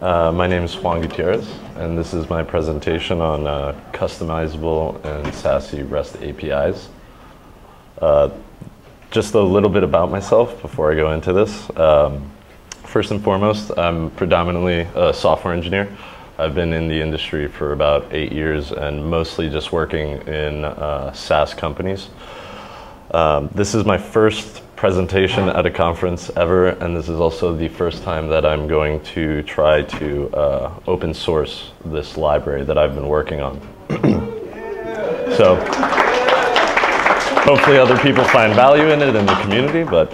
My name is Juan Gutierrez, and this is my presentation on customizable and SaaSy REST APIs. Just a little bit about myself before I go into this. First and foremost, I'm predominantly a software engineer. I've been in the industry for about 8 years and mostly just working in SaaS companies. This is my first presentation at a conference ever, and this is also the first time that I'm going to try to open source this library that I've been working on. So hopefully other people find value in it in the community, but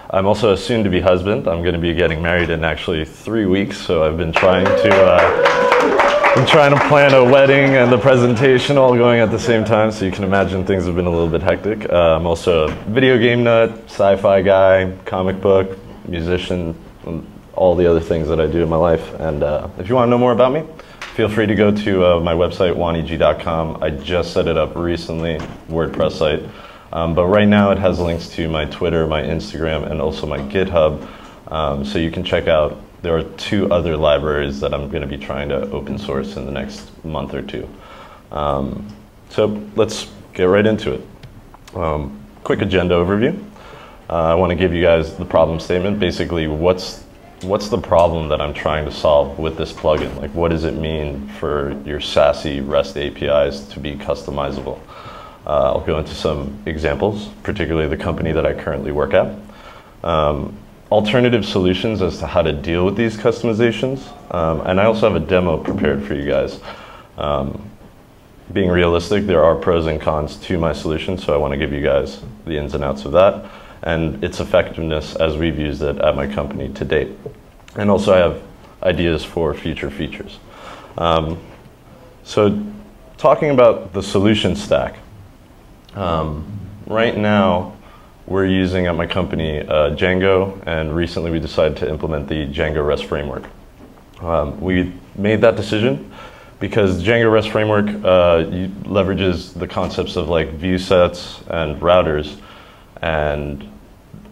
I'm also a soon-to-be husband. I'm going to be getting married in actually 3 weeks, so I've been trying to plan a wedding and the presentation all going at the same time, so you can imagine things have been a little bit hectic. I'm also a video game nut, sci-fi guy, comic book, musician, and all the other things that I do in my life. And if you want to know more about me, feel free to go to my website, juanig.com. I just set it up recently, WordPress site. But right now it has links to my Twitter, my Instagram, and also my GitHub. So you can check out. There are 2 other libraries that I'm going to be trying to open source in the next month or 2. So let's get right into it. Quick agenda overview. I want to give you guys the problem statement. Basically, what's the problem that I'm trying to solve with this plugin? Like, what does it mean for your SaaSy REST APIs to be customizable? I'll go into some examples, particularly the company that I currently work at. Alternative solutions as to how to deal with these customizations. And I also have a demo prepared for you guys. Being realistic, there are pros and cons to my solution, so I want to give you guys the ins and outs of that and its effectiveness as we've used it at my company to date. And also I have ideas for future features. So talking about the solution stack. Right now, we're using at my company Django, and recently we decided to implement the Django REST framework. We made that decision because Django REST framework leverages the concepts of like ViewSets and routers, and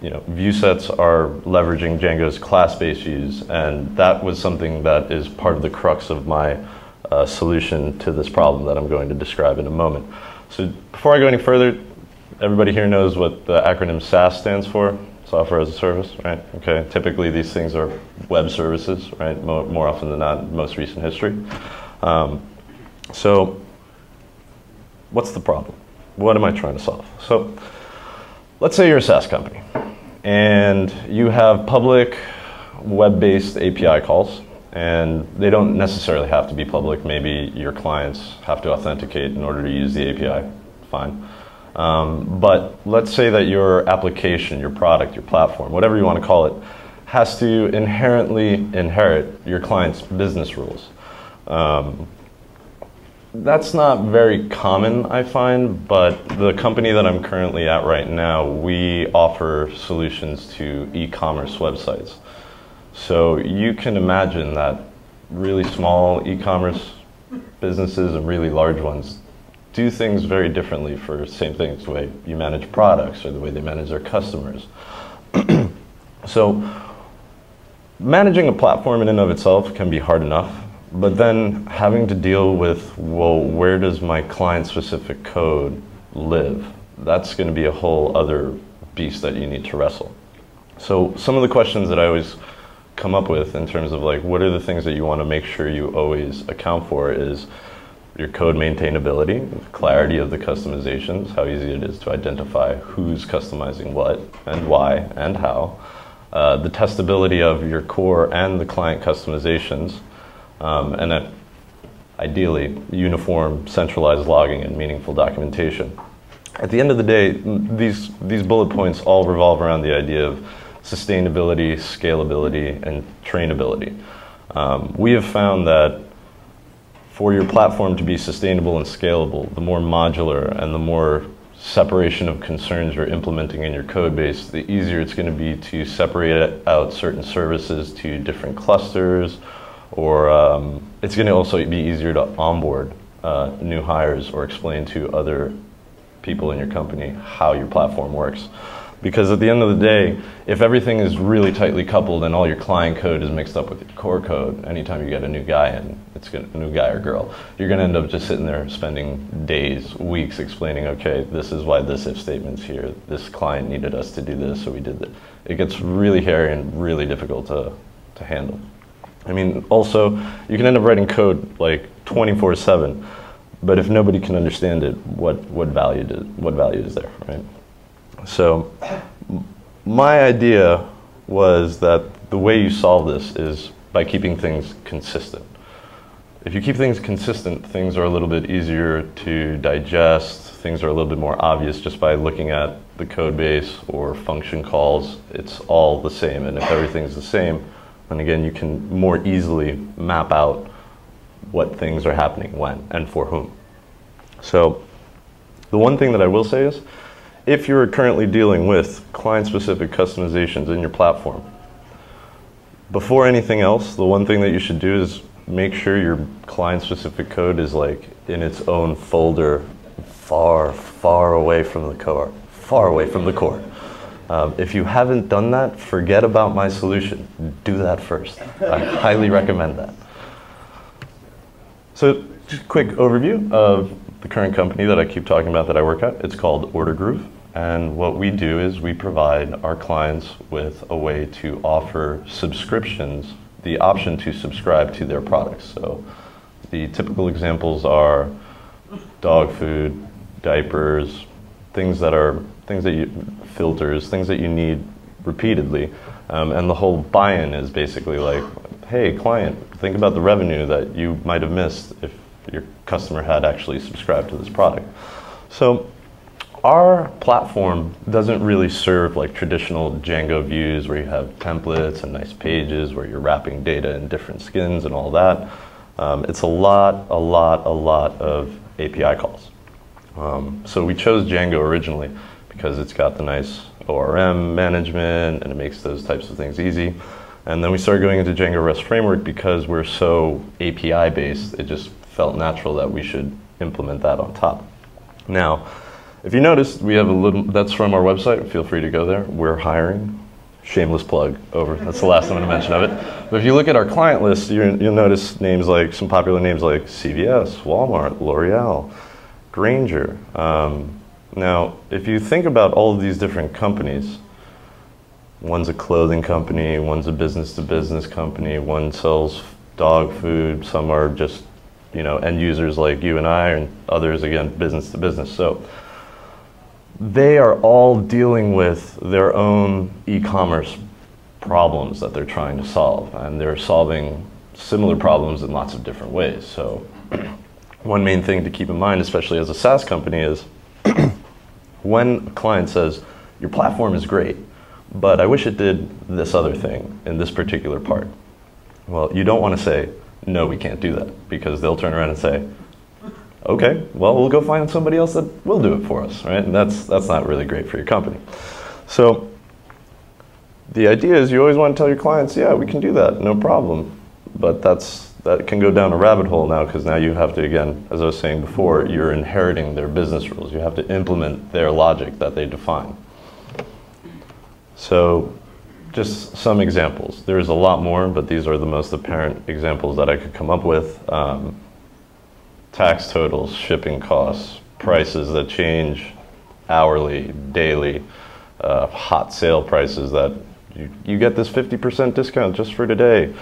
ViewSets are leveraging Django's class-based views, and that was something that is part of the crux of my solution to this problem that I'm going to describe in a moment. So before I go any further, everybody here knows what the acronym SaaS stands for, software as a service, right? Okay, typically these things are web services, right? More often than not, most recent history. So what's the problem? What am I trying to solve? So let's say you're a SaaS company and you have public web-based API calls, and they don't necessarily have to be public. Maybe your clients have to authenticate in order to use the API, fine. But let's say that your application, your product, your platform, whatever you want to call it, has to inherently inherit your client's business rules. That's not very common, I find, but the company that I'm currently at right now, we offer solutions to e-commerce websites. So you can imagine that really small e-commerce businesses and really large ones do things very differently for same things, the way you manage products or the way they manage their customers. So managing a platform in and of itself can be hard enough, but then having to deal with, well, where does my client-specific code live? That's going to be a whole other beast that you need to wrestle. So some of the questions that I always come up with in terms of like, what are the things that you want to make sure you always account for is your code maintainability, clarity of the customizations, how easy it is to identify who's customizing what and why and how, the testability of your core and the client customizations, and then ideally uniform centralized logging and meaningful documentation. At the end of the day, these bullet points all revolve around the idea of sustainability, scalability, and trainability. We have found that for your platform to be sustainable and scalable, the more modular and the more separation of concerns you're implementing in your code base, the easier it's going to be to separate out certain services to different clusters, or it's going to also be easier to onboard new hires or explain to other people in your company how your platform works. Because at the end of the day, if everything is really tightly coupled and all your client code is mixed up with your core code, anytime you get a new guy in, a new guy or girl, you're going to end up just sitting there spending days, weeks explaining, okay, this is why this if statement's here, this client needed us to do this, so we did that. It gets really hairy and really difficult to handle. I mean, also, you can end up writing code like 24/7, but if nobody can understand it, what value is there, right? So my idea was that the way you solve this is by keeping things consistent. If you keep things consistent, things are a little bit easier to digest, things are a little bit more obvious just by looking at the code base or function calls. It's all the same, and if everything's the same, then again, you can more easily map out what things are happening when and for whom. So the one thing that I will say is, if you're currently dealing with client-specific customizations in your platform, before anything else, the one thing that you should do is make sure your client-specific code is like in its own folder, far away from the core, if you haven't done that, forget about my solution. Do that first. I highly recommend that. So just a quick overview of the current company that I keep talking about that I work at. It's called Order Groove, and what we do is we provide our clients with a way to offer subscriptions, the option to subscribe to their products. So the typical examples are dog food, diapers, filters, things that you need repeatedly, and the whole buy-in is basically like, hey client, think about the revenue that you might have missed if your customer had actually subscribed to this product. So our platform doesn't really serve like traditional Django views where you have templates and nice pages where you're wrapping data in different skins and all that. It's a lot of API calls. So we chose Django originally because it's got the nice ORM management and it makes those types of things easy. And then we started going into Django REST framework because we're so API based, it just felt natural that we should implement that on top. Now, if you noticed, we have a little, that's from our website, feel free to go there. We're hiring. Shameless plug, over. That's the last I'm going to mention of it. But if you look at our client list, you'll notice names like, some popular names like CVS, Walmart, L'Oreal, Grainger. Now, if you think about all of these different companies, one's a clothing company, one's a business-to-business company, one sells dog food, some are just, end users like you and I, and others, again, business-to-business. So they are all dealing with their own e-commerce problems that they're trying to solve, and they're solving similar problems in lots of different ways. So one main thing to keep in mind, especially as a SaaS company, is when a client says, your platform is great, but I wish it did this other thing in this particular part. Well, you don't want to say, no, we can't do that, because they'll turn around and say, okay, well, we'll go find somebody else that will do it for us, right? And that's not really great for your company. So the idea is you always want to tell your clients, yeah, we can do that, no problem. But that can go down a rabbit hole now, because now you have to, again, as I was saying before, you're inheriting their business rules. You have to implement their logic that they define. So just some examples. There's a lot more, but these are the most apparent examples that I could come up with. Tax totals, shipping costs, prices that change hourly, daily, hot sale prices that you get this 50% discount just for today,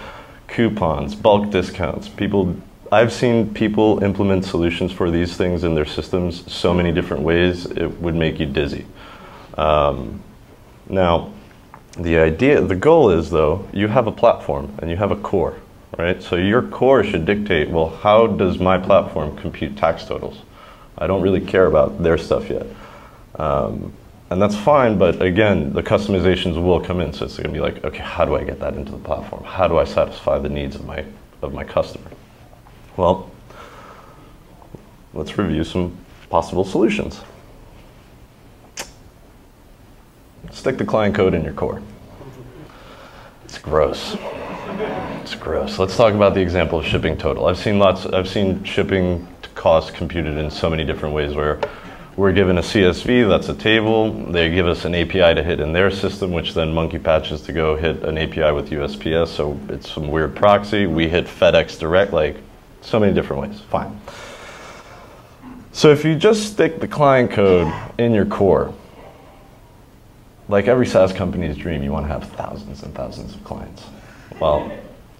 coupons, bulk discounts. I've seen people implement solutions for these things in their systems so many different ways, it would make you dizzy. Now, the goal is, though, you have a platform and you have a core, right? So your core should dictate, well, how does my platform compute tax totals? I don't really care about their stuff yet. And that's fine, but again, the customizations will come in. So it's going to be like, okay, how do I get that into the platform? How do I satisfy the needs of my customer? Well, let's review some possible solutions. Stick the client code in your core. It's gross. It's gross. Let's talk about the example of shipping total. I've seen shipping costs computed in so many different ways where We're given a CSV, that's a table. They give us an API to hit in their system, which then monkey patches to go hit an API with USPS, so it's some weird proxy. We hit FedEx Direct, like so many different ways, fine. So if you just stick the client code in your core, like every SaaS company's dream, you want to have thousands and thousands of clients. Well,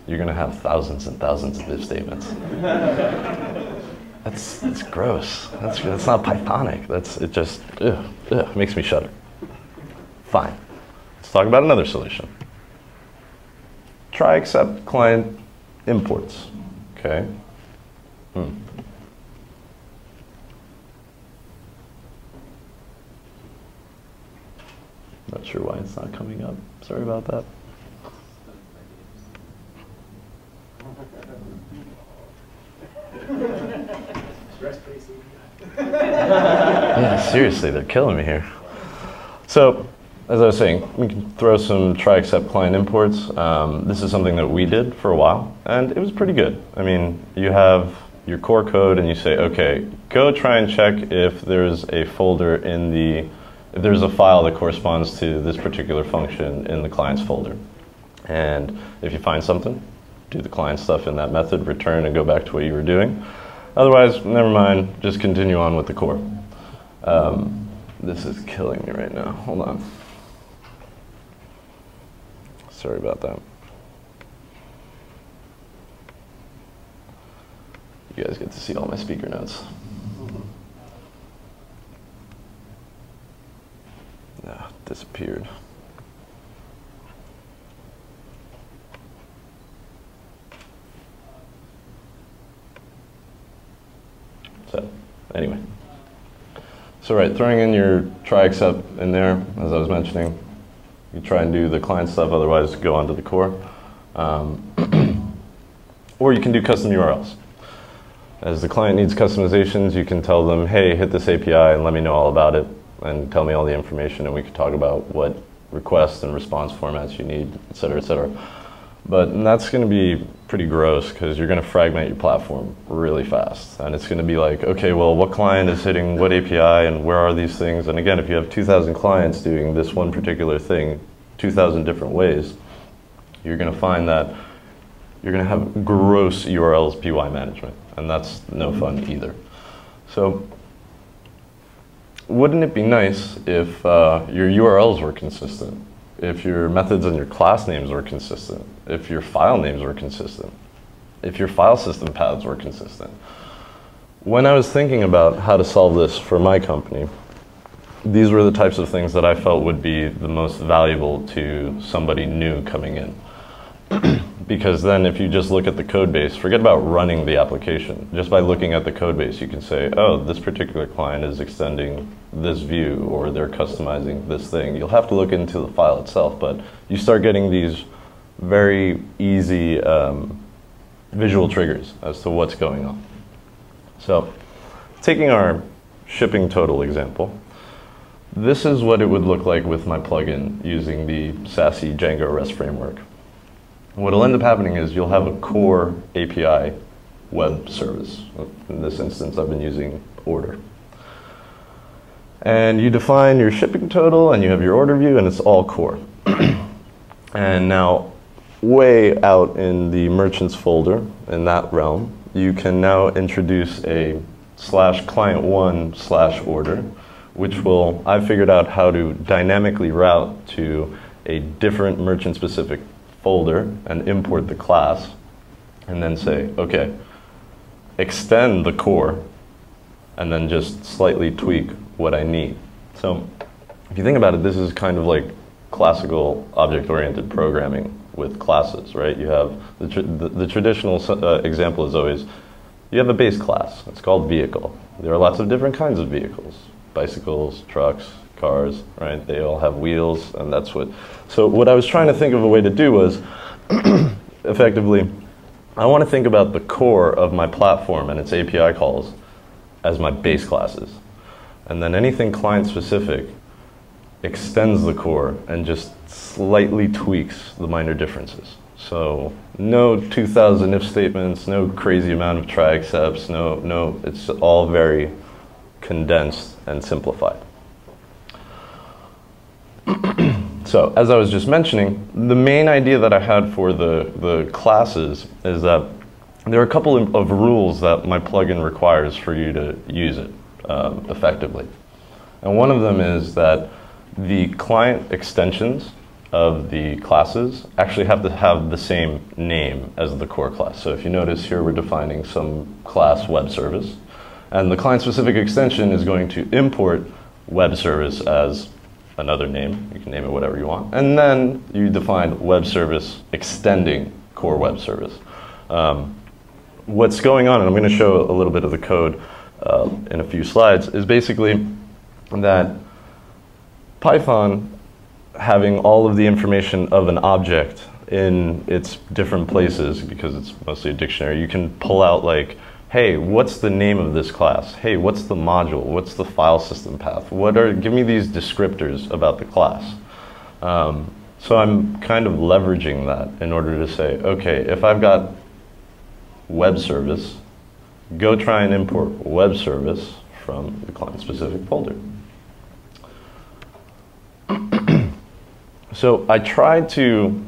you're going to have thousands and thousands of if statements. That's gross. That's not Pythonic. It just makes me shudder. Fine. Let's talk about another solution. Try accept client imports. Okay. Not sure why it's not coming up. Sorry about that. Yeah, seriously, they're killing me here. So, as I was saying, we can throw some try accept client imports. This is something that we did for a while, and it was pretty good. I mean, you have your core code, and you say, okay, go try and check if there's a folder in the if there's a file that corresponds to this particular function in the client's folder. And if you find something, do the client stuff in that method, return and go back to what you were doing. Otherwise, never mind, just continue on with the core. This is killing me right now. Hold on. Sorry about that. You guys get to see all my speaker notes. Disappeared. So, anyway. So right, throwing in your try accept in there, as I was mentioning, you try and do the client stuff, otherwise go onto the core. Or you can do custom URLs. As the client needs customizations, you can tell them, hey, hit this API and let me know all about it, and tell me all the information, and we can talk about what request and response formats you need, et cetera, et cetera. But that's going to be pretty gross because you're going to fragment your platform really fast. And it's going to be like, okay, well, what client is hitting what API and where are these things? And again, if you have 2,000 clients doing this one particular thing 2,000 different ways, you're going to find that you're going to have gross URLs PY management. And that's no fun either. So wouldn't it be nice if your URLs were consistent? If your methods and your class names were consistent, if your file names were consistent, if your file system paths were consistent. When I was thinking about how to solve this for my company, these were the types of things that I felt would be the most valuable to somebody new coming in. Because then if you just look at the code base, forget about running the application. Just by looking at the code base, you can say, oh, this particular client is extending this view, or they're customizing this thing. You'll have to look into the file itself, but you start getting these very easy visual triggers as to what's going on. So, taking our shipping total example, this is what it would look like with my plugin using the SaaSy Django REST framework. What'll end up happening is you'll have a core API web service. In this instance, I've been using order. And you define your shipping total, and you have your order view, and it's all core. And now, way out in the merchants folder, in that realm, you can now introduce a /client1/order, which will, I've figured out how to dynamically route to a different merchant-specific folder and import the class, and then say, okay, extend the core, and then just slightly tweak what I need. So if you think about it, this is kind of like classical object-oriented programming with classes, right? You have the traditional example is always, you have a base class. It's called vehicle. There are lots of different kinds of vehicles. Bicycles, trucks, cars, right? They all have wheels, and that's what. So what I was trying to think of a way to do was, effectively, I want to think about the core of my platform and its API calls as my base classes. And then anything client-specific extends the core and just slightly tweaks the minor differences. So no 2,000 if statements, no crazy amount of try accepts, no, it's all very condensed and simplified. So, as I was just mentioning, the main idea that I had for the classes is that there are a couple of rules that my plugin requires for you to use it effectively. And one of them is that the client extensions of the classes actually have to have the same name as the core class. So if you notice here, we're defining some class web service, and the client-specific extension is going to import web service as another name. You can name it whatever you want. And then you define web service extending core web service. What's going on, and I'm going to show a little bit of the code in a few slides, is basically that Python, having all of the information of an object in its different places, because it's mostly a dictionary, you can pull out like, hey, what's the name of this class? Hey, what's the module? What's the file system path? Give me these descriptors about the class. So I'm kind of leveraging that in order to say, okay, if I've got web service, go try and import web service from the client-specific folder. So I tried to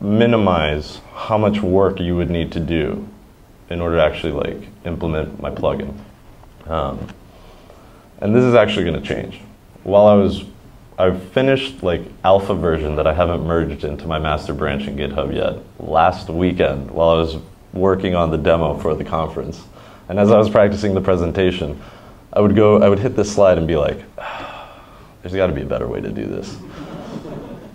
minimize how much work you would need to do in order to actually like implement my plugin. And this is actually going to change. While I've finished like alpha version that I haven't merged into my master branch in GitHub yet last weekend while I was working on the demo for the conference. And as I was practicing the presentation, I would hit this slide and be like, there's got to be a better way to do this.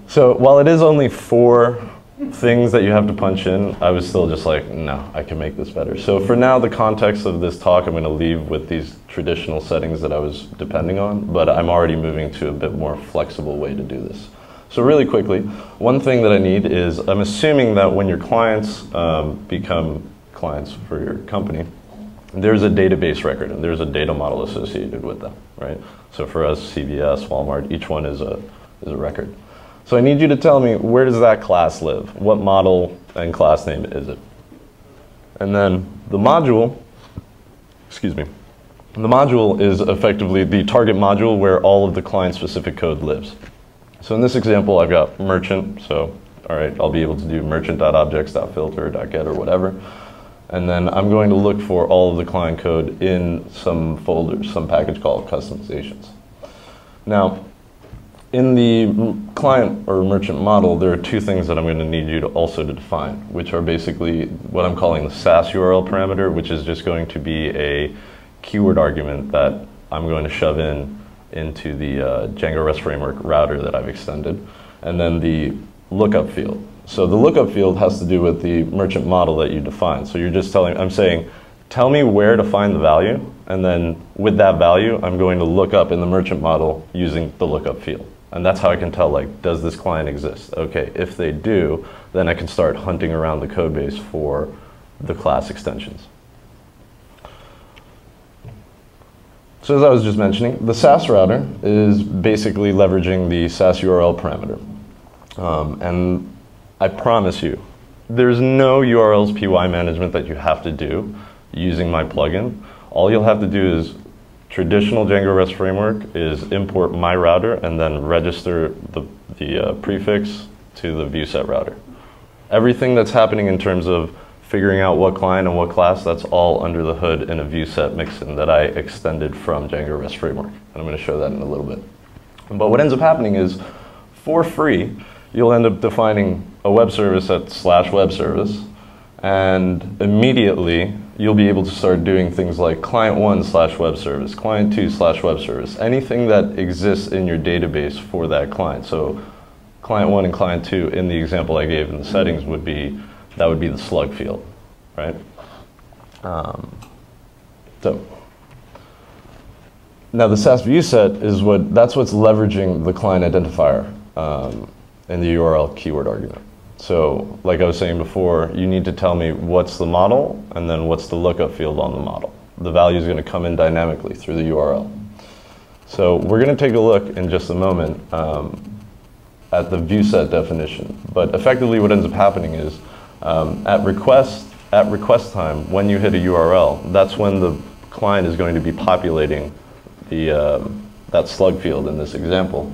So while it is only 4 things that you have to punch in, I was still just like, no, I can make this better. So for now, the context of this talk, I'm going to leave with these traditional settings that I was depending on, but I'm already moving to a bit more flexible way to do this. So really quickly, one thing that I need is, I'm assuming that when your clients become clients for your company, there's a database record and there's a data model associated with them, right? So for us, CVS, Walmart, each one is a record. So I need you to tell me, where does that class live? What model and class name is it? And then the module, the module is effectively the target module where all of the client-specific code lives. So in this example, I've got merchant, so all right, I'll be able to do merchant.objects.filter.get or whatever. And then I'm going to look for all of the client code in some folders, some package called customizations. Now, in the client or merchant model, there are 2 things that I'm going to need you to also to define, which are basically what I'm calling the SAS URL parameter, which is just going to be a keyword argument that I'm going to shove into the Django REST framework router that I've extended, and then the lookup field. So the lookup field has to do with the merchant model that you define. So you're just I'm saying, tell me where to find the value, and then with that value, I'm going to look up in the merchant model using the lookup field. And that's how I can tell, like, does this client exist? Okay, if they do, then I can start hunting around the code base for the class extensions. So as I was just mentioning, the SAS router is basically leveraging the SAS URL parameter. And I promise you, there's no URLs PY management that you have to do using my plugin. All you'll have to do is traditional Django REST framework is import my router and then register the prefix to the ViewSet router. Everything that's happening in terms of figuring out what client and what class, that's all under the hood in a ViewSet Mixin that I extended from Django REST framework. And I'm going to show that in a little bit. But what ends up happening is, for free, you'll end up defining a web service at /web service, and immediately you'll be able to start doing things like client1/web service, client2/web service, anything that exists in your database for that client. So client1 and client2 in the example I gave in the settings would be the slug field, right? So now the SAS ViewSet is that's what's leveraging the client identifier in the URL keyword argument. So like I was saying before, you need to tell me what's the model and then what's the lookup field on the model. The value is going to come in dynamically through the URL. So we're going to take a look in just a moment at the ViewSet definition. But effectively what ends up happening is at request time, when you hit a URL, that's when the client is going to be populating that slug field in this example.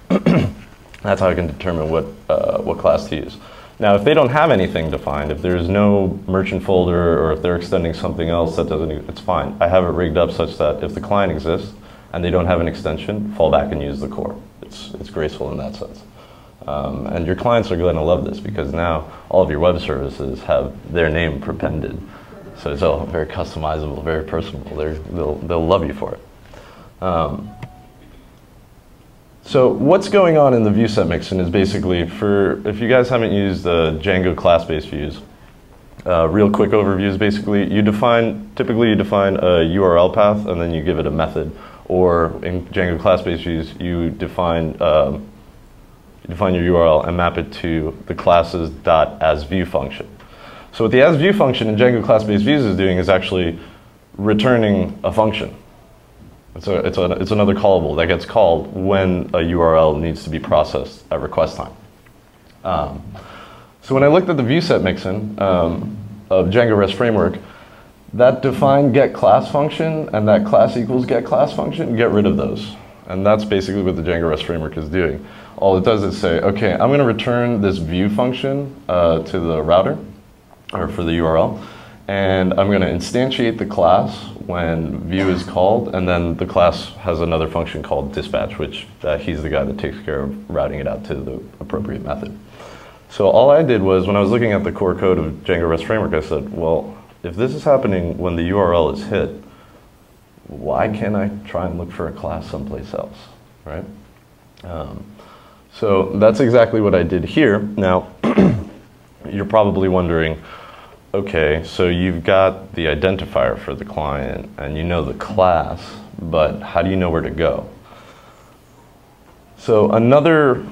That's how I can determine what class to use. Now, if they don't have anything defined, if there's no merchant folder, or if they're extending something else that doesn't, it's fine. I have it rigged up such that if the client exists and they don't have an extension, fall back and use the core. It's graceful in that sense. And your clients are going to love this because now all of your web services have their name prepended. So it's all very customizable, very personal. They'll love you for it. So what's going on in the ViewSet Mixin is basically, if you guys haven't used Django class-based views, real quick overview is basically typically you define a URL path and then you give it a method. Or in Django class-based views, you define your URL and map it to the classes .asView function. So what the asView function in Django class-based views is doing is actually returning a function. It's another callable that gets called when a URL needs to be processed at request time. So when I looked at the ViewSet Mixin of Django REST framework, that define getClass function and that class equals getClass function, get rid of those. And that's basically what the Django REST framework is doing. All it does is say, okay, I'm going to return this view function to the router, or for the URL, and I'm going to instantiate the class when view is called, and then the class has another function called dispatch, which he's the guy that takes care of routing it out to the appropriate method. So all I did was, when I was looking at the core code of Django REST framework, I said, well, if this is happening when the URL is hit, why can't I try and look for a class someplace else, right? So that's exactly what I did here. Now, you're probably wondering, okay, so you've got the identifier for the client and you know the class, but how do you know where to go? So another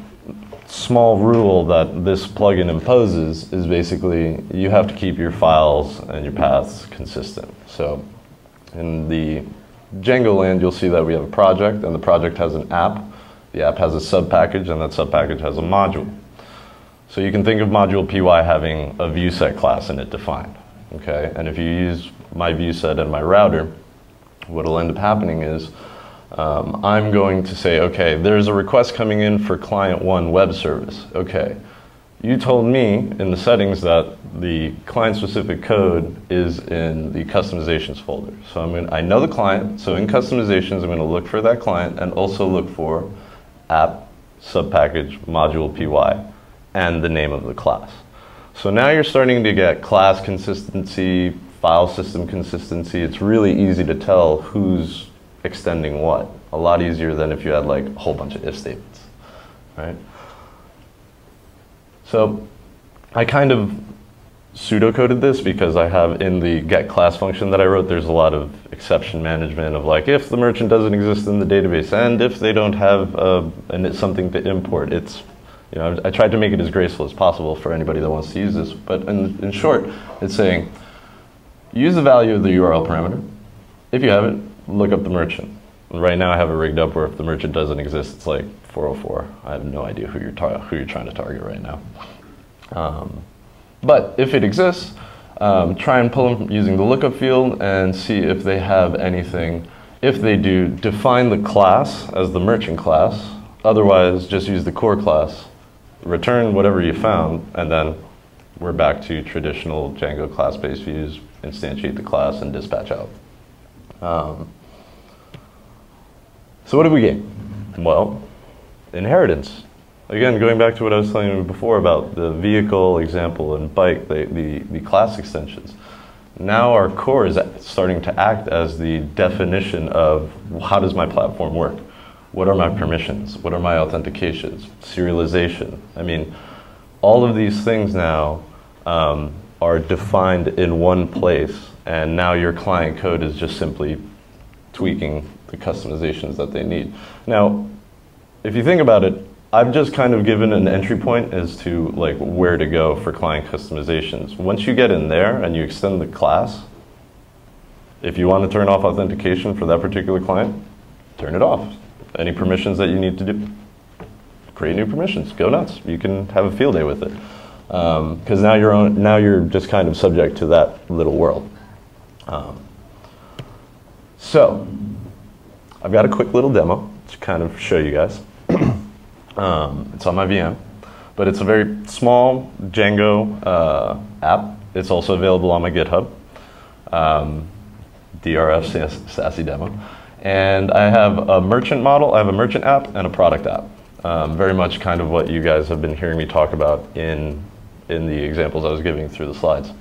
small rule that this plugin imposes is basically you have to keep your files and your paths consistent. So in the Django land, you'll see that we have a project, and the project has an app. The app has a subpackage, and that subpackage has a module. So you can think of module PY having a ViewSet class in it defined, okay? And if you use my ViewSet and my router, what'll end up happening is I'm going to say, okay, there's a request coming in for client 1 web service. Okay, you told me in the settings that the client-specific code is in the customizations folder. So I know the client, so in customizations, I'm going to look for that client and also look for app, subpackage, module PY, and the name of the class. So now you're starting to get class consistency, file system consistency. It's really easy to tell who's extending what. A lot easier than if you had like a whole bunch of if statements, right? So I kind of pseudocoded this because I have in the getClass function that I wrote, there's a lot of exception management of like if the merchant doesn't exist in the database and if they don't have something to import. It's, you know, I tried to make it as graceful as possible for anybody that wants to use this, but in short, it's saying use the value of the URL parameter. If you haven't, look up the merchant. And right now I have it rigged up where if the merchant doesn't exist, it's like 404. I have no idea who you're trying to target right now. But if it exists, try and pull them using the lookup field and see if they have anything. If they do, define the class as the merchant class. Otherwise, just use the core class, return whatever you found, and then we're back to traditional Django class-based views, instantiate the class, and dispatch out. So what did we gain? Well, inheritance. Again, going back to what I was telling you before about the vehicle example and bike, the class extensions. Now our core is starting to act as the definition of how does my platform work? What are my permissions? What are my authentications? Serialization. I mean, all of these things now are defined in one place, and now your client code is just simply tweaking the customizations that they need. Now, if you think about it, I've just kind of given an entry point as to like where to go for client customizations. Once you get in there and you extend the class, if you want to turn off authentication for that particular client, turn it off. Any permissions that you need to do, create new permissions, go nuts. You can have a field day with it. Because now you're just kind of subject to that little world. So, I've got a quick little demo to kind of show you guys. It's on my VM, but it's a very small Django app. It's also available on my GitHub. DRF SaaSy demo. And I have a merchant model, I have a merchant app and a product app. Very much kind of what you guys have been hearing me talk about in the examples I was giving through the slides.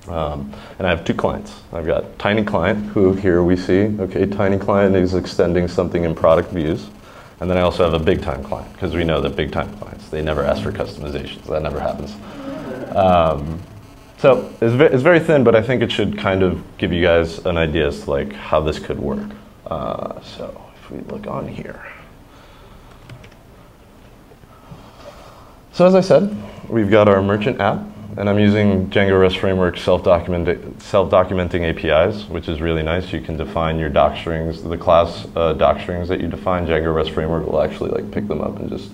And I have two clients. I've got Tiny Client, who here we see, okay, Tiny Client is extending something in product views. And then I also have a BigTime Client, because we know that BigTime clients, they never ask for customizations. That never happens. So it's very thin, but I think it should kind of give you guys an idea as to like how this could work. So if we look on here. So as I said, we've got our merchant app, and I'm using Django REST Framework self-documenting APIs, which is really nice. You can define your doc strings, the class doc strings that you define. Django REST Framework will actually like pick them up and just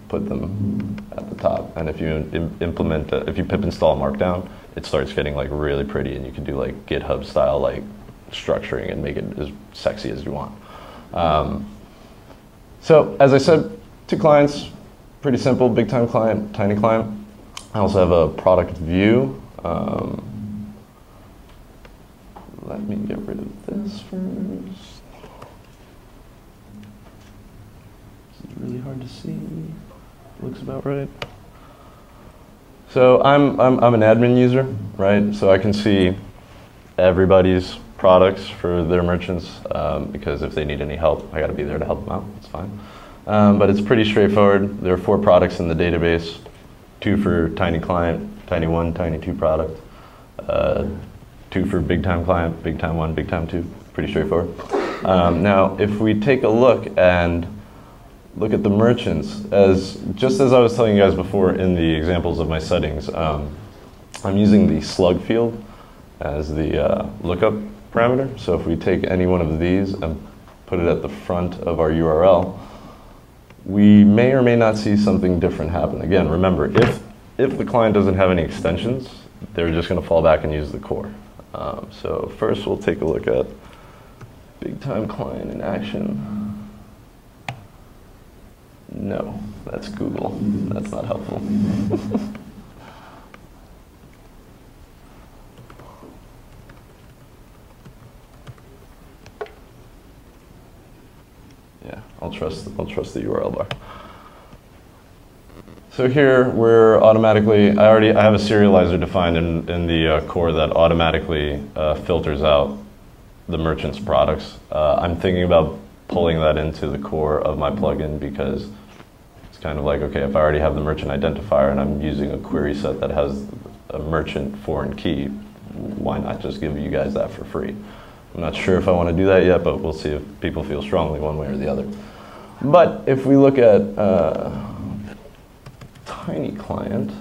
put them at the top. And if you implement, if you pip install Markdown, it starts getting like really pretty, and you can do like GitHub style like structuring and make it as sexy as you want. So as I said, two clients, pretty simple, BigTime Client, Tiny Client. I also have a product view. Let me get rid of this first. This is really hard to see. Looks about right. So I'm an admin user, right? So I can see everybody's products for their merchants because if they need any help, I got to be there to help them out. It's fine. But it's pretty straightforward. There are 4 products in the database. 2 for Tiny Client, Tiny 1, Tiny 2 product. 2 for BigTime Client, BigTime 1, BigTime 2. Pretty straightforward. Now, if we take a look and look at the merchants, just as I was telling you guys before in the examples of my settings, I'm using the slug field as the lookup parameter. So if we take any one of these and put it at the front of our URL, we may or may not see something different happen. Again, remember, if the client doesn't have any extensions, they're just going to fall back and use the core. So first we'll take a look at BigTime Client in action. No, that's Google. That's not helpful. Yeah, I'll trust the URL bar. So here we're automatically, I have a serializer defined in the core that automatically filters out the merchant's products. I'm thinking about pulling that into the core of my plugin because it's kind of like, okay, if I already have the merchant identifier and I'm using a query set that has a merchant foreign key, why not just give you guys that for free? I'm not sure if I want to do that yet, but we'll see if people feel strongly one way or the other. But if we look at Tiny Client,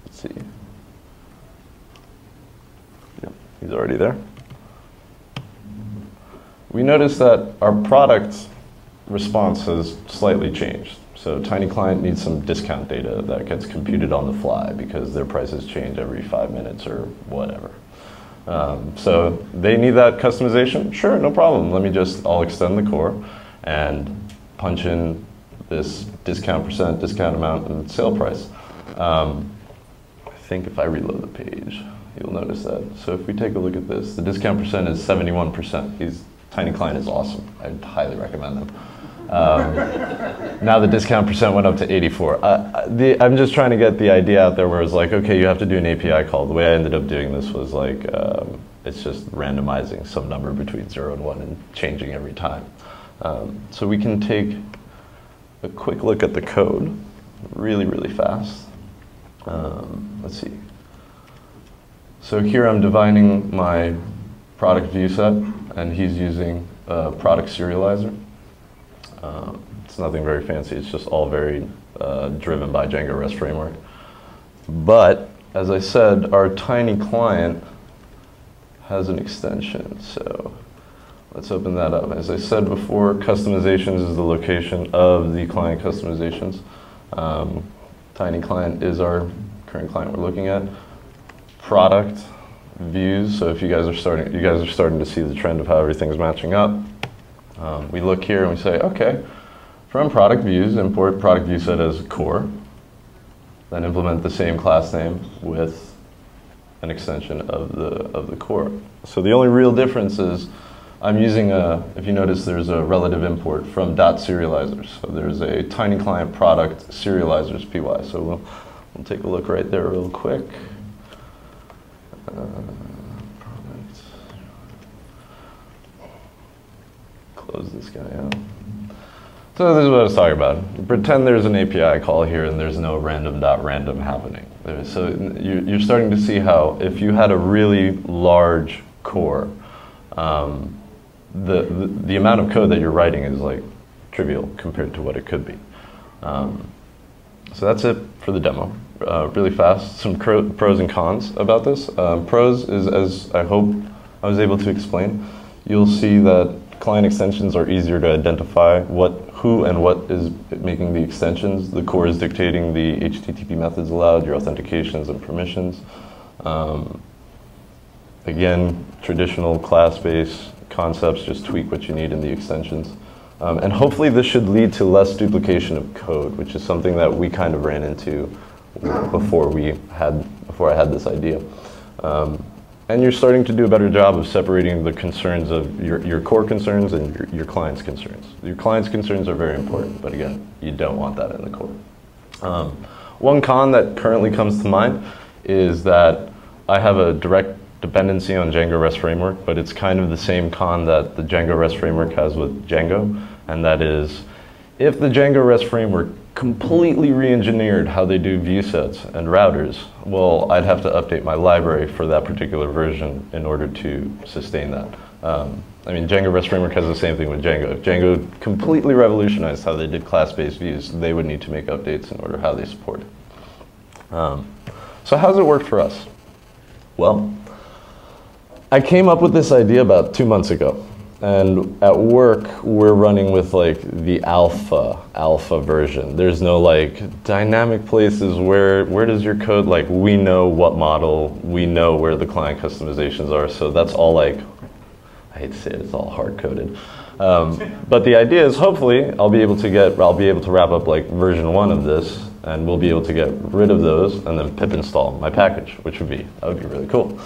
let's see. Yep, he's already there. We notice that our product response has slightly changed. So Tiny Client needs some discount data that gets computed on the fly because their prices change every 5 minutes or whatever. So they need that customization? Sure, no problem. I'll extend the core and punch in this discount percent, discount amount, and sale price. I think if I reload the page, you'll notice that. So if we take a look at this, the discount percent is 71%. Tiny Client is awesome. I'd highly recommend them. Now the discount percent went up to 84. I'm just trying to get the idea out there where it's like, okay, you have to do an API call. The way I ended up doing this was like, it's just randomizing some number between 0 and 1 and changing every time. So we can take a quick look at the code really, really fast. Let's see. So here I'm defining my product view set, and he's using product serializer. It's nothing very fancy. It's just all very driven by Django REST Framework. But as I said, our Tiny Client has an extension. So let's open that up. As I said before, customizations is the location of the client customizations. Tiny Client is our current client we're looking at. Product views. So if you guys are starting to see the trend of how everything's matching up. We look here and we say, okay, from product views, import product ViewSet as core, then implement the same class name with an extension of the core. So the only real difference is I'm using if you notice, there's a relative import from .serializer. So there's a tiny client product serializers py. So we'll take a look right there real quick. Close this guy out. So this is what I was talking about. Pretend there's an API call here and there's no random.random happening. So you're starting to see how if you had a really large core, the amount of code that you're writing is like trivial compared to what it could be. So that's it for the demo. Really fast, some pros and cons about this. Pros is, as I hope I was able to explain, you'll see that client extensions are easier to identify who and what is making the extensions. The core is dictating the HTTP methods allowed, your authentications and permissions. Again, traditional class-based concepts, just tweak what you need in the extensions. And hopefully this should lead to less duplication of code, which is something that we kind of ran into before I had this idea. And you're starting to do a better job of separating the concerns of your core concerns and your client's concerns. Your client's concerns are very important, but again, you don't want that in the core. One con that currently comes to mind is that I have a direct dependency on Django REST framework, but it's kind of the same con that the Django REST framework has with Django, and that is if the Django REST framework completely re-engineered how they do view sets and routers, well, I'd have to update my library for that particular version in order to sustain that. I mean, Django REST framework has the same thing with Django. If Django completely revolutionized how they did class-based views, they would need to make updates in order how they support it. So how does it work for us? Well, I came up with this idea about 2 months ago. And at work, we're running with like the alpha version. There's no like dynamic places where does your code, like we know what model, we know where the client customizations are. So that's all like, I hate to say it, it's all hard coded. But the idea is hopefully I'll be able to wrap up like version 1 of this, and we'll be able to get rid of those and then pip install my package, that would be really cool.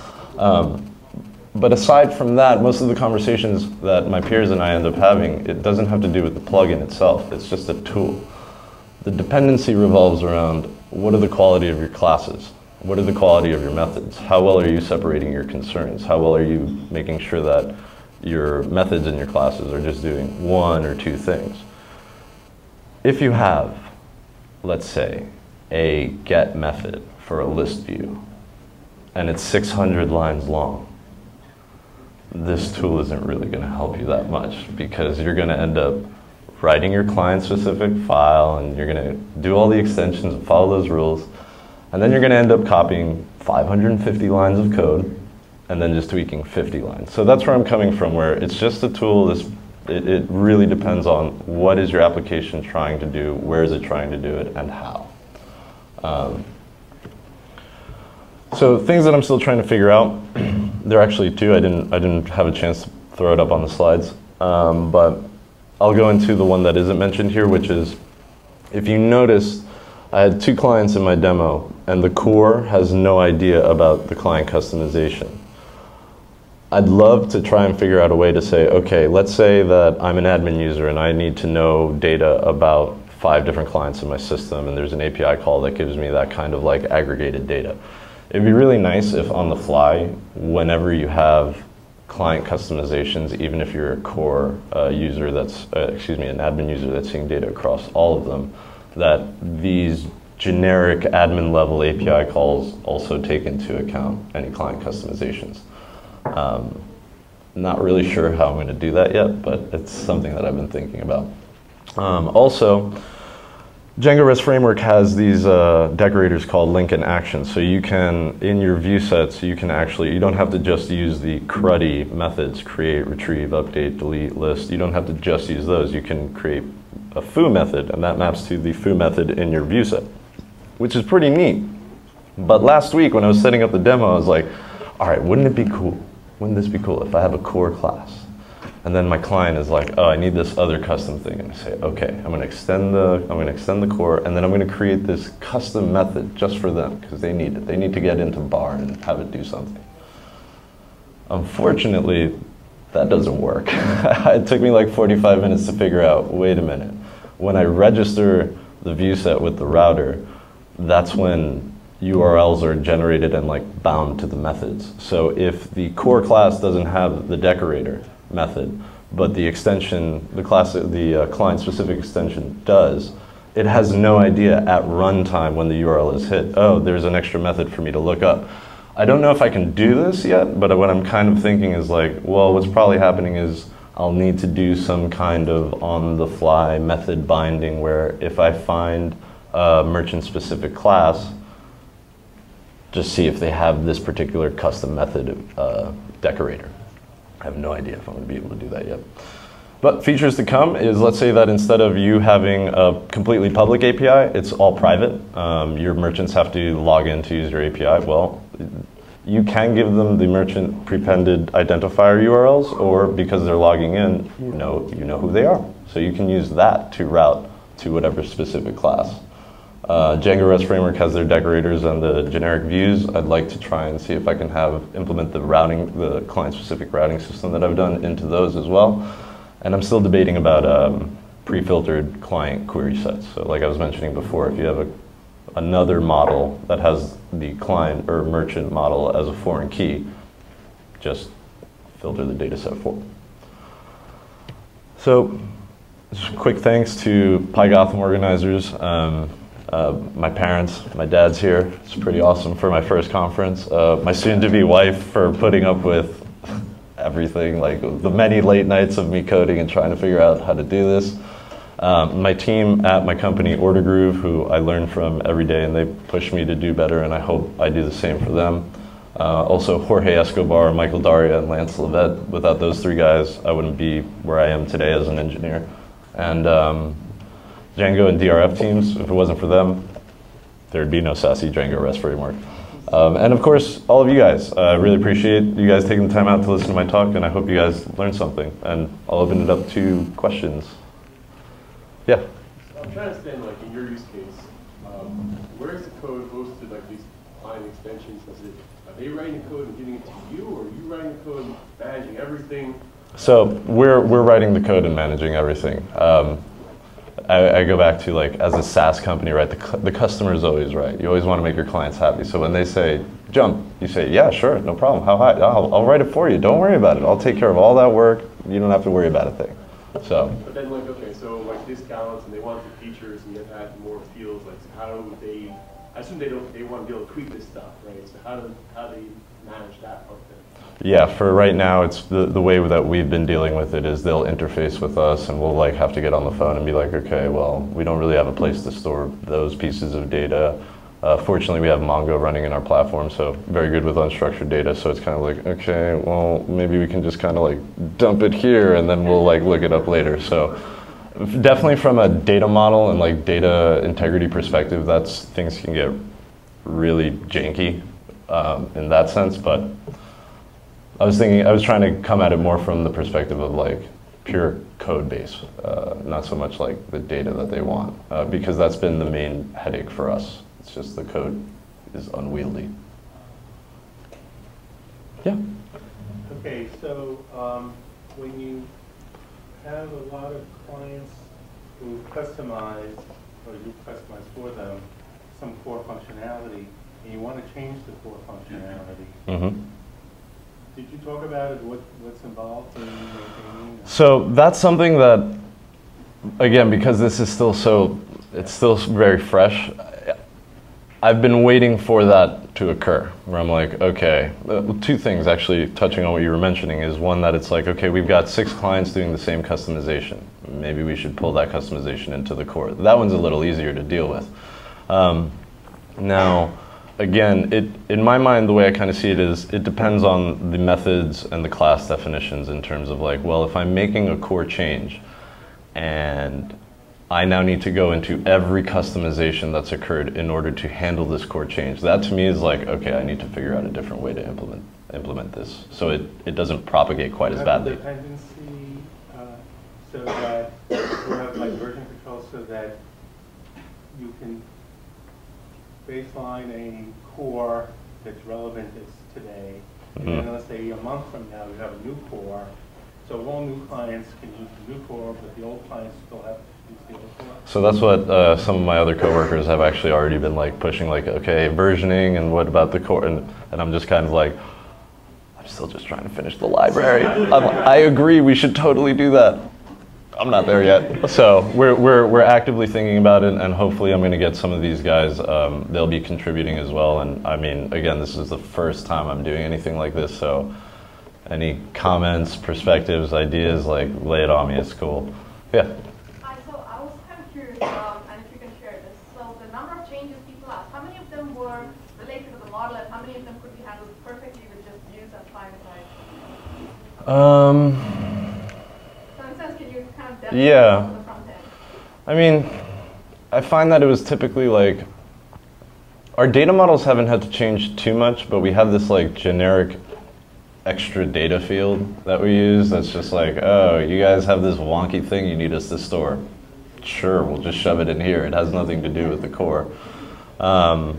But aside from that, most of the conversations that my peers and I end up having, it doesn't have to do with the plugin itself. It's just a tool. The dependency revolves around what are the quality of your classes? What are the quality of your methods? How well are you separating your concerns? How well are you making sure that your methods and your classes are just doing 1 or 2 things? If you have, let's say, a get method for a list view, and it's 600 lines long, this tool isn't really going to help you that much, because you're going to end up writing your client-specific file, and you're going to do all the extensions and follow those rules, and then you're going to end up copying 550 lines of code and then just tweaking 50 lines. So that's where I'm coming from, where it's just a tool. It really depends on what is your application trying to do, where is it trying to do it, and how. So things that I'm still trying to figure out, there are actually 2. I didn't have a chance to throw it up on the slides, but I'll go into the one that isn't mentioned here, which is, if you notice, I had 2 clients in my demo, and the core has no idea about the client customization. I'd love to try and figure out a way to say, okay, let's say that I'm an admin user and I need to know data about 5 different clients in my system, and there's an API call that gives me that kind of like aggregated data. It'd be really nice if on the fly, whenever you have client customizations, even if you're a core user that's, an admin user that's seeing data across all of them, that these generic admin level API calls also take into account any client customizations. Not really sure how I'm going to do that yet, but it's something that I've been thinking about. Also, Django REST framework has these decorators called link and action. So you can, in your view sets, you can actually, you don't have to just use the cruddy methods, create, retrieve, update, delete, list. You don't have to just use those. You can create a foo method, and that maps to the foo method in your view set, which is pretty neat. But last week when I was setting up the demo, I was like, all right, wouldn't it be cool? Wouldn't this be cool if I have a core class? And then my client is like, oh, I need this other custom thing. And I say, okay, I'm gonna extend the core, and then I'm gonna create this custom method just for them, because they need it. They need to get into bar and have it do something. Unfortunately, that doesn't work. It took me like 45 minutes to figure out, wait a minute. When I register the ViewSet with the router, that's when URLs are generated and like bound to the methods. So if the core class doesn't have the decorator method, but the extension, the client-specific extension does, it has no idea at runtime when the URL is hit, oh, there's an extra method for me to look up. I don't know if I can do this yet, but what I'm kind of thinking is like, well, what's probably happening is I'll need to do some kind of on-the-fly method binding where if I find a merchant-specific class, just see if they have this particular custom method decorator. I have no idea if I'm going to be able to do that yet. But features to come is, let's say that instead of you having a completely public API, it's all private. Your merchants have to log in to use your API. Well, you can give them the merchant prepended identifier URLs, or because they're logging in, you know who they are. So you can use that to route to whatever specific class. Django REST framework has their decorators and the generic views. I'd like to try and see if I can implement the client-specific routing system that I've done into those as well. And I'm still debating about pre-filtered client query sets. So like I was mentioning before, if you have another model that has the client or merchant model as a foreign key, just filter the data set for it. So just quick thanks to PyGotham organizers. My parents, my dad's here. It's pretty awesome for my first conference. My soon-to-be wife for putting up with everything, like the many late nights of me coding and trying to figure out how to do this. My team at my company, OrderGroove, who I learn from every day, and they push me to do better, and I hope I do the same for them. Also, Jorge Escobar, Michael Daria, and Lance Levette. Without those three guys, I wouldn't be where I am today as an engineer. And Django and DRF teams, if it wasn't for them, there'd be no SaaSy Django REST framework. And of course, all of you guys. I really appreciate you guys taking the time out to listen to my talk, and I hope you guys learned something. And I'll open it up to questions. Yeah? So I'm trying to understand, like, in your use case, where is the code hosted, like these client extensions? Are they writing the code and giving it to you, or are you writing the code and managing everything? So we're writing the code and managing everything. I go back to, like, as a SaaS company, right, the customer is always right. You always want to make your clients happy. So when they say, jump, you say, yeah, sure, no problem. How high? I'll write it for you. Don't worry about it. I'll take care of all that work. You don't have to worry about a thing. So. But then, like, okay, so, like, discounts, and they want the features, and they've had more fields, like, so how do they, I assume they want to be able to tweak this stuff, right? So how do they manage that part then? Yeah, for right now, it's the way that we've been dealing with it is they'll interface with us, and we'll like have to get on the phone and be like, okay, well, we don't really have a place to store those pieces of data. Fortunately, we have Mongo running in our platform, so very good with unstructured data. So it's kind of like, okay, well, maybe we can just kind of like dump it here, and then we'll like look it up later. So definitely from a data model and like data integrity perspective, things can get really janky in that sense, but. I was trying to come at it more from the perspective of like pure code base, not so much like the data that they want, because that's been the main headache for us. It's just the code is unwieldy. Yeah? Okay, so when you have a lot of clients who customize, or you customize for them, some core functionality, and you want to change the core functionality, mm-hmm. Did you talk about it, what's involved in maintaining? So that's something that, again, because this is it's still very fresh, I've been waiting for that to occur, where I'm like, okay, two things actually touching on what you were mentioning is one that it's like, okay, we've got 6 clients doing the same customization. Maybe we should pull that customization into the core. That one's a little easier to deal with. Now, again, in my mind, the way I kind of see it is it depends on the methods and the class definitions in terms of like, well, if I'm making a core change and I now need to go into every customization that's occurred in order to handle this core change, that to me is like, okay, I need to figure out a different way to implement implement this, so it doesn't propagate quite as badly. Dependency, so that you have like version control, so that you can baseline a core that's relevant as today, and then let's say a month from now you have a new core. So all new clients can use the new core, but the old clients still have to use the old core. So that's what some of my other coworkers have actually already been like pushing, like, okay, versioning, and what about the core? And I'm just kind of like, I'm still just trying to finish the library. I agree, we should totally do that. I'm not there yet. So we're actively thinking about it, and hopefully I'm going to get some of these guys. They'll be contributing as well. And I mean, again, this is the first time I'm doing anything like this, so any comments, perspectives, ideas, like, lay it on me. It's cool. Yeah. So I was kind of curious, and if you can share this. So the number of changes people asked, how many of them were related to the model, and how many of them could be handled perfectly with just views and client side? So in a sense, can you kind of demonstrate on the front end? I mean, I find that it was typically like, our data models haven't had to change too much, but we have this like generic extra data field that we use that's just like, oh, you guys have this wonky thing you need us to store. Sure, we'll just shove it in here. It has nothing to do with the core. But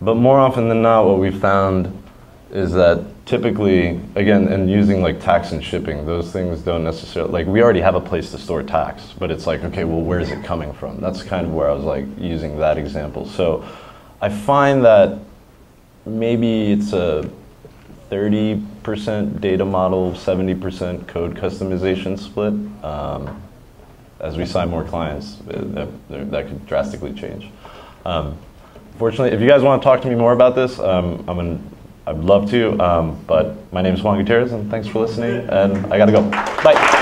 more often than not, what we found is that typically, again, and using like tax and shipping, those things don't necessarily, like, we already have a place to store tax, but it's like, okay, well, where is it coming from? That's kind of where I was like using that example. So I find that maybe it's a 30% data model, 70% code customization split. As we sign more clients, that could drastically change. Fortunately, if you guys want to talk to me more about this, I'd love to, but my name is Juan Gutierrez, and thanks for listening, and I gotta go. Bye.